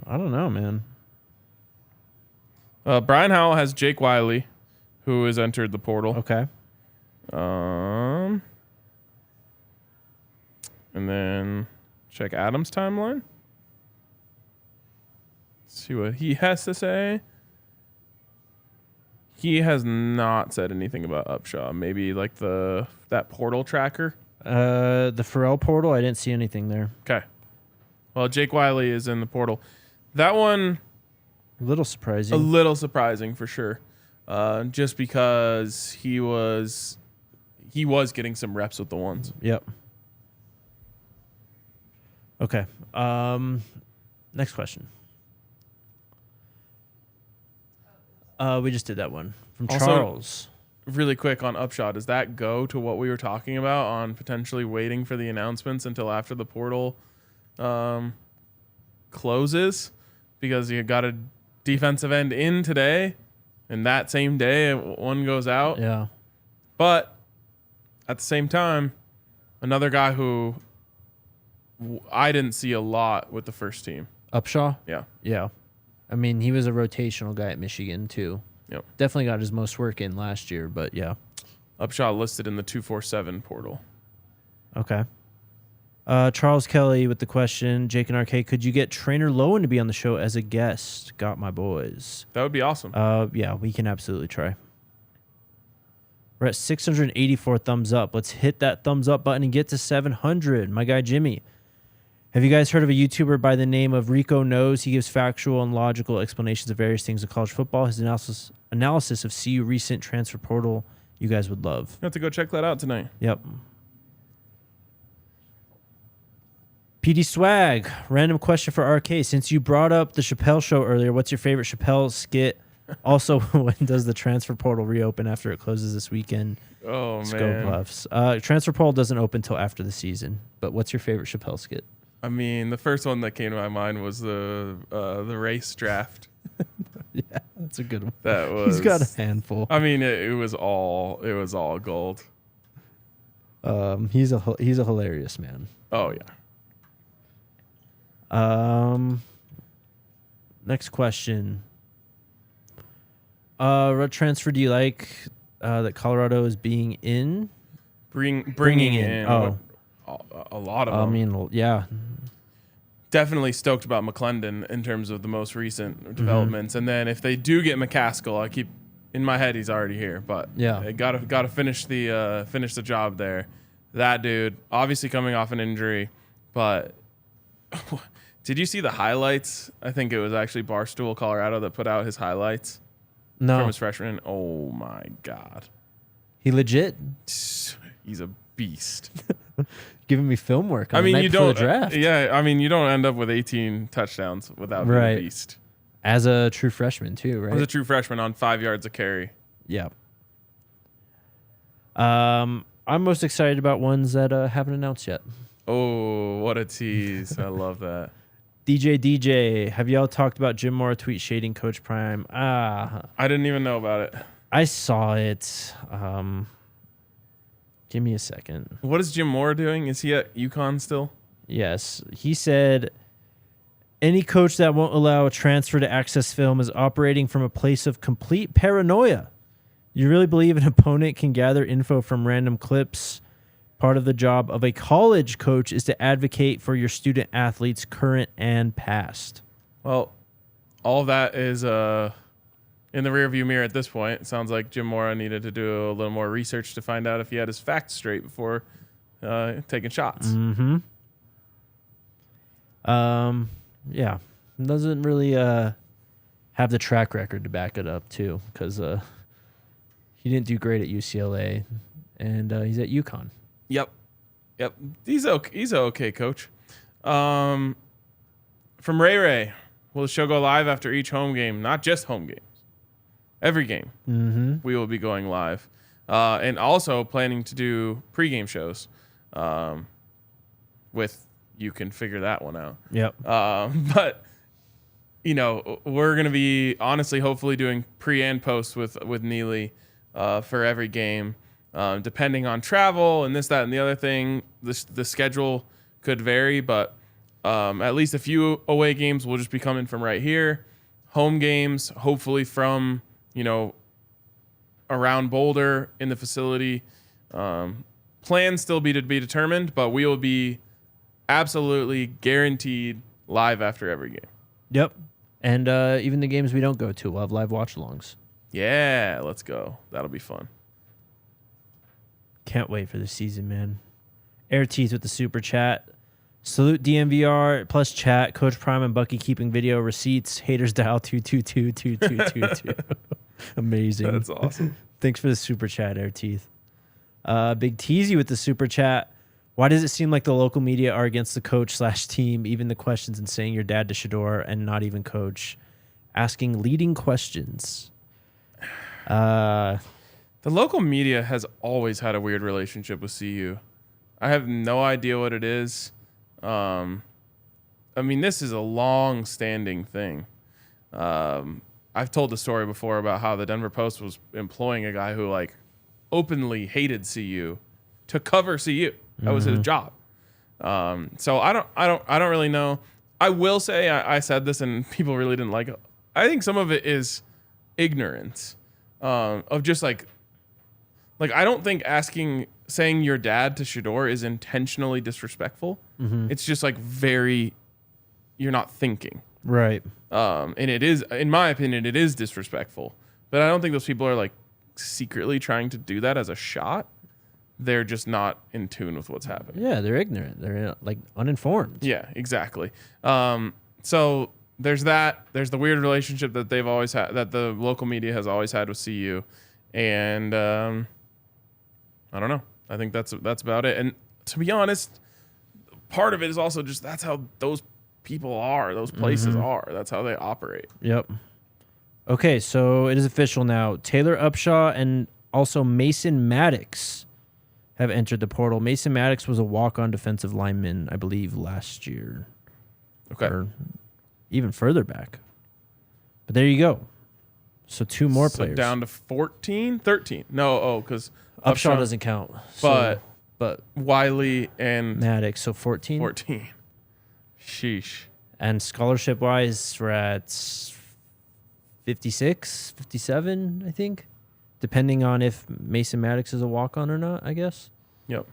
I don't know, man.
Brian Howell has Jake Wiley, who has entered the portal.
Okay.
And then check Adam's timeline. See what he has to say. He has not said anything about Upshaw. Maybe like that portal tracker.
The Pharrell portal, I didn't see anything there.
Okay. Well, Jake Wiley is in the portal. That one,
a little surprising.
A little surprising for sure. Just because he was getting some reps with the ones.
Yep. Okay. Next question. We just did that one from
Also-
Charles.
Really quick on Upshot, does that go to what we were talking about on potentially waiting for the announcements until after the portal closes? Because you got a defensive end in today, and that same day one goes out.
Yeah.
But at the same time, another guy who I didn't see a lot with the first team.
Upshaw?
Yeah.
Yeah. I mean, he was a rotational guy at Michigan, too.
Yep.
Definitely got his most work in last year, but yeah.
Upshot listed in the 247 portal.
Okay. Charles Kelly with the question, Jake and RK, could you get Trainer Lowen to be on the show as a guest? Got my boys.
That would be awesome.
Yeah, we can absolutely try. We're at 684 thumbs up. Let's hit that thumbs up button and get to 700. My guy Jimmy. Have you guys heard of a YouTuber by the name of Rico Knows? He gives factual and logical explanations of various things in college football. His analysis of CU recent transfer portal, you guys would love.
You have to go check that out tonight.
Yep. PD Swag, random question for RK. Since you brought up the Chappelle show earlier, what's your favorite Chappelle skit? Also, when does the transfer portal reopen after it closes this weekend?
Oh,
Let's go
man.
Buffs. Transfer portal doesn't open until after the season. But what's your favorite Chappelle skit?
I mean, the first one that came to my mind was the race draft.
Yeah, that's a good one.
That was.
He's got a handful.
I mean, it was all gold.
He's a hilarious man.
Oh yeah.
Next question. What transfer do you like that Colorado is being in?
Bringing in.
Oh,
a lot of
I
them.
mean, yeah.
Definitely stoked about McClendon in terms of the most recent developments. And then if they do get McCaskill, I keep in my head he's already here, but
Yeah.
they gotta finish the job there. That dude, obviously coming off an injury, but did you see the highlights? I think it was actually Barstool Colorado that put out his highlights from
No,
his freshman. Oh my god,
he legit
he's a beast.
giving me film work. On
I mean,
the night
you
before
don't.
the draft.
Yeah, I mean, you don't end up with 18 touchdowns without being
Right.
a beast.
As a true freshman too, right?
I was a true freshman on 5 yards of carry.
Yeah. I'm most excited about ones that haven't announced yet.
Oh, what a tease! I love that.
DJ, have y'all talked about Jim Mora tweet shading Coach Prime?
I didn't even know about it.
I saw it. Give me a second.
What is Jim Moore doing? Is he at UConn still?
Yes, he said any coach that won't allow a transfer to access film is operating from a place of complete paranoia. You really believe an opponent can gather info from random clips? Part of the job of a college coach is to advocate for your student athletes, current and past.
Well, all of that is in the rearview mirror at this point. It sounds like Jim Mora needed to do a little more research to find out if he had his facts straight before taking shots.
Mm-hmm. Yeah. Doesn't really have the track record to back it up, too, because he didn't do great at UCLA, and he's at UConn.
Yep. He's okay. He's an okay coach. From Ray, will the show go live after each home game? Not just home games. Every game, we will be going live, and also planning to do pregame shows. With you can figure that one out.
Yep.
But you know, we're gonna be honestly, hopefully, doing pre and post with Neely for every game. Depending on travel and this, that, and the other thing, the schedule could vary, but at least a few away games will just be coming from right here. Home games, hopefully from, around Boulder in the facility. Plans still to be determined, but we will be absolutely guaranteed live after every game.
Yep. And even the games we don't go to, we'll have live watch-alongs.
Yeah, let's go. That'll be fun.
Can't wait for the season, man. Air Teeth with the super chat. Salute DNVR plus chat. Coach Prime and Bucky keeping video receipts. Haters dial 222-2222. Amazing.
That's awesome.
Thanks for the super chat, Air Teeth. Big Teasy with the super chat. Why does it seem like the local media are against the coach/team? Even the questions and saying your dad to Shador and not even coach. Asking leading questions.
The local media has always had a weird relationship with CU. I have no idea what it is. I mean, this is a long-standing thing. I've told the story before about how the Denver Post was employing a guy who like openly hated CU to cover CU. That was his job. So I don't really know. I will say I said this and people really didn't like it. I think some of it is ignorance of just like I don't think saying your dad to Shador is intentionally disrespectful. It's just like you're not thinking.
Right.
And it is, in my opinion, it is disrespectful. But I don't think those people are like secretly trying to do that as a shot. They're just not in tune with what's happening.
Yeah, they're ignorant. They're like uninformed.
Yeah, exactly. So there's that. There's the weird relationship that they've always had, that the local media has always had with CU, and I don't know. I think that's about it. And to be honest, part of it is also just that's how those people are. Those places are. That's how they operate.
Yep. Okay, so it is official now. Taylor Upshaw and also Mason Maddox have entered the portal. Mason Maddox was a walk-on defensive lineman, I believe, last year.
Okay.
Or even further back. But there you go. So two more players.
Down to 14? 13. No, because
Upshaw doesn't count. But
Wiley and
Maddox, so 14?
14. Sheesh.
And scholarship-wise, we're at 56, 57, I think. Depending on if Mason Maddox is a walk-on or not, I guess.
Yep.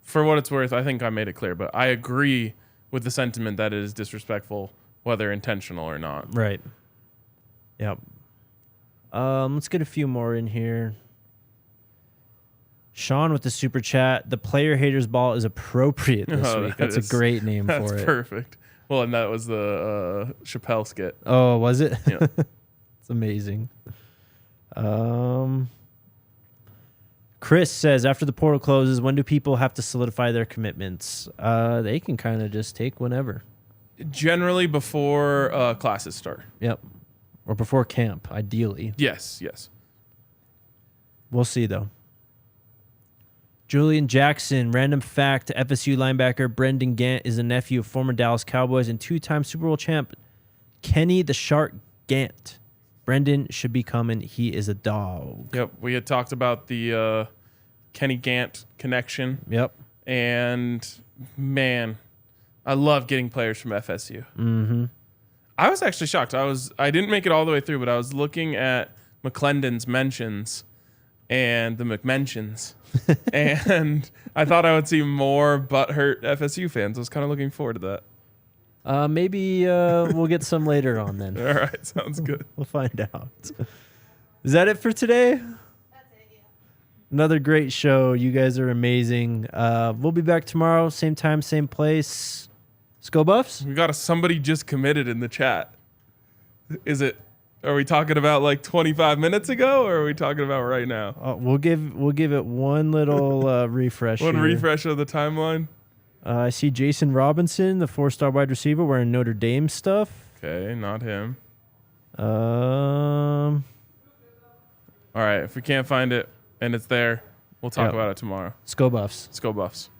For what it's worth, I think I made it clear, but I agree with the sentiment that it is disrespectful, whether intentional or not.
Right. Yep. Let's get a few more in here. Sean with the super chat. The player haters ball is appropriate this week. That's a great name for it.
That's perfect. Well, and that was the Chappelle skit.
Oh, was it?
Yeah.
It's amazing. Chris says, after the portal closes, when do people have to solidify their commitments? They can kind of just take whenever.
Generally before classes start.
Yep. Or before camp, ideally.
Yes.
We'll see, though. Julian Jackson, random fact, FSU linebacker Brendan Gant is the nephew of former Dallas Cowboys and two-time Super Bowl champ Kenny the Shark Gant. Brendan should be coming. He is a dog.
Yep. We had talked about the Kenny Gant connection.
Yep.
And, man, I love getting players from FSU.
Mm-hmm.
I was actually shocked. I didn't make it all the way through, but I was looking at McClendon's mentions and the McMentions. And I thought I would see more butthurt FSU fans. I was kind of looking forward to that.
Maybe we'll get some later on then.
All right, sounds good.
We'll find out. Is that it for today?
That's it, yeah.
Another great show. You guys are amazing. We'll be back tomorrow, same time, same place. Let's go Buffs.
We got somebody just committed in the chat. Are we talking about like 25 minutes ago, or are we talking about right now?
We'll give it one little refresh.
One
here.
refresh of the timeline.
I see Jason Robinson, the 4-star wide receiver, wearing Notre Dame stuff.
Okay, not him.
Um.
All right, if we can't find it and it's there, we'll talk about it tomorrow.
Let's go Buffs.
Let's go Buffs.